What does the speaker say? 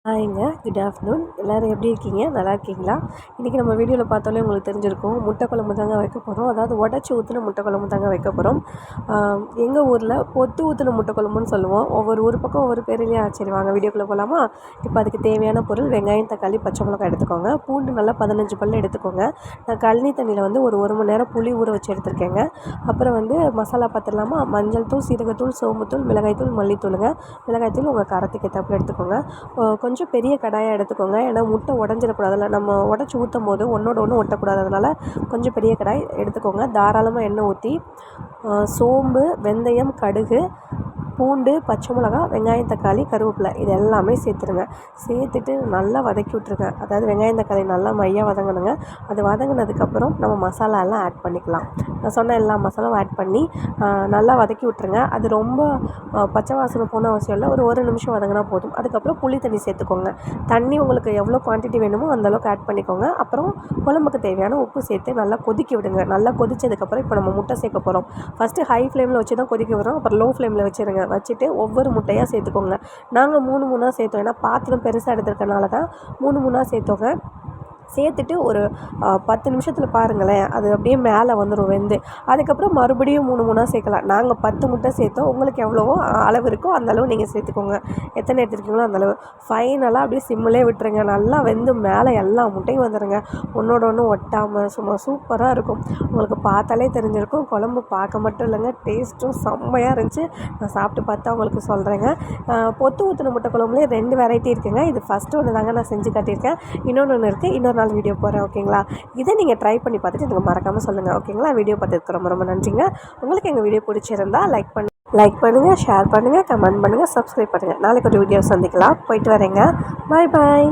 ஹாய்ங்க. Good afternoon. எல்லோரும் எப்படி இருக்கீங்க? நல்லா இருக்கீங்களா? இன்றைக்கி நம்ம வீடியோவில் பார்த்தாலே உங்களுக்கு தெரிஞ்சிருக்கும். முட்டை குழம்பு தாங்க வைக்க போகிறோம். அதாவது உடச்சி ஊற்றின முட்டை குழம்பு தாங்க வைக்க போகிறோம். எங்கள் ஊரில் பொத்து ஊற்றின முட்டை குழம்புன்னு சொல்லுவோம். ஒவ்வொரு ஊர் பக்கம் ஒவ்வொரு பேர்லையும். சரி வாங்க வீடியோக்குள்ளே போகலாமா? இப்போ அதுக்கு தேவையான பொருள் வெங்காயம், தக்காளி, பச்சை மிளகாய் எடுத்துக்கோங்க. பூண்டு நல்லா 15 பல் எடுத்துக்கோங்க. நான் கழனி தண்ணியில் வந்து ஒரு மணி நேரம் புளி ஊற வச்சு எடுத்துருக்கேங்க. அப்புறம் வந்து மசாலா பார்த்துடலாமா? மஞ்சள் தூள், சீரகத்தூள், சோம்புத்தூள், மிளகாய்த்தூள், மல்லித்தூளுங்க. மிளகாய்த்தூள் உங்கள் காரத்துக்கு ஏற்றாப்புல எடுத்துக்கோங்க. கொஞ்சம் பெரிய கடாயாக எடுத்துக்கோங்க. ஏன்னா முட்டை உடஞ்சிடக்கூடாதுல்ல, நம்ம உடச்சி ஊற்றும் போது ஒன்றோட ஒன்று ஒட்டக்கூடாது. அதனால் கொஞ்சம் பெரிய கடாய் எடுத்துக்கோங்க. தாராளமாக எண்ணெய் ஊற்றி சோம்பு, வெந்தயம், கடுகு, பூண்டு, பச்சை மிளகா, வெங்காயம், தக்காளி, கருவேப்பிலை இது எல்லாமே சேர்த்துருங்க. சேர்த்துட்டு நல்லா வதக்கி விட்ருங்க. அதாவது வெங்காயம், தக்காளி நல்லா மையாக வதங்கணுங்க. அது வதங்கினதுக்கப்புறம் நம்ம மசாலாலாம் ஆட் பண்ணிக்கலாம். நான் சொன்ன எல்லா மசாலாவும் ஆட் பண்ணி நல்லா வதக்கி விட்ருங்க. அது ரொம்ப பச்சை வாசனை போன அவசியம் இல்லை. ஒரு நிமிஷம் வதங்கினா போதும். அதுக்கப்புறம் புளி தண்ணி சேர்த்துக்கோங்க. தண்ணி உங்களுக்கு எவ்வளோ குவான்டிட்டி வேணுமோ அந்தளவுக்கு ஆட் பண்ணிக்கோங்க. அப்புறம் குழம்புக்கு தேவையான உப்பு சேர்த்து நல்லா கொதிக்க விடுங்க. நல்லா கொதித்ததுக்கப்புறம் இப்போ நம்ம முட்டை சேர்க்க போகிறோம். ஃபஸ்ட்டு ஹை ஃப்ளேமில் வச்சு தான் கொதிக்க விடுறோம். அப்புறம் லோ ஃப்ளேமில் வச்சுட்டு ஒவ்வொரு முட்டையாக சேர்த்துக்கோங்க. நாங்கள் 3 சேர்த்தோம். ஏன்னா பாத்திரம் பெருசாக எடுத்துருக்கனால தான் 3 சேர்த்தோங்க. சேர்த்துட்டு ஒரு 10 நிமிஷத்தில் பாருங்களேன், அது அப்படியே மேலே வந்துடும் வெந்து. அதுக்கப்புறம் மறுபடியும் 3 சேர்க்கலாம். நாங்கள் 10 முட்டை சேர்த்தோம். உங்களுக்கு எவ்வளவோ அளவு இருக்கோ அந்தளவு நீங்கள் சேர்த்துக்கோங்க. எத்தனை எடுத்துருக்கீங்களோ அந்தளவு. ஃபைனலாக அப்படியே சிம்மிலே விட்டுருங்க. நல்லா வெந்து மேலே எல்லா முட்டையும் வந்துடுங்க. ஒன்றோட ஒன்று ஒட்டாமல் சும்மா சூப்பராக இருக்கும். உங்களுக்கு பார்த்தாலே தெரிஞ்சிருக்கும். குழம்பு பார்க்க மட்டும் இல்லைங்க, டேஸ்ட்டும் செம்மையாக இருந்துச்சு. நான் சாப்பிட்டு பார்த்தா உங்களுக்கு சொல்கிறேங்க. பொத்து ஊற்றின முட்டை குழம்புலேயே 2 வெரைட்டி இருக்குங்க. இது ஃபஸ்ட்டு ஒன்று தாங்க நான் செஞ்சு காட்டியிருக்கேன். இன்னொன்று இருக்குது. இன்னொரு நாள் வீடியோ போகிறேன். ஓகேங்களா? இதை நீங்கள் ட்ரை பண்ணி பார்த்துட்டு எனக்கு மறக்காமல் சொல்லுங்கள். ஓகேங்களா? வீடியோ பார்த்ததுக்கு ரொம்ப நன்றிங்க. உங்களுக்கு எங்கள் வீடியோ பிடிச்சிருந்தா லைக் பண்ணுங்கள், ஷேர் பண்ணுங்கள், கமெண்ட் பண்ணுங்கள், சப்ஸ்கிரைப் பண்ணுங்கள். நாளைக்கு ஒரு வீடியோ சந்திக்கலாம். போயிட்டு வரேங்க. பாய்.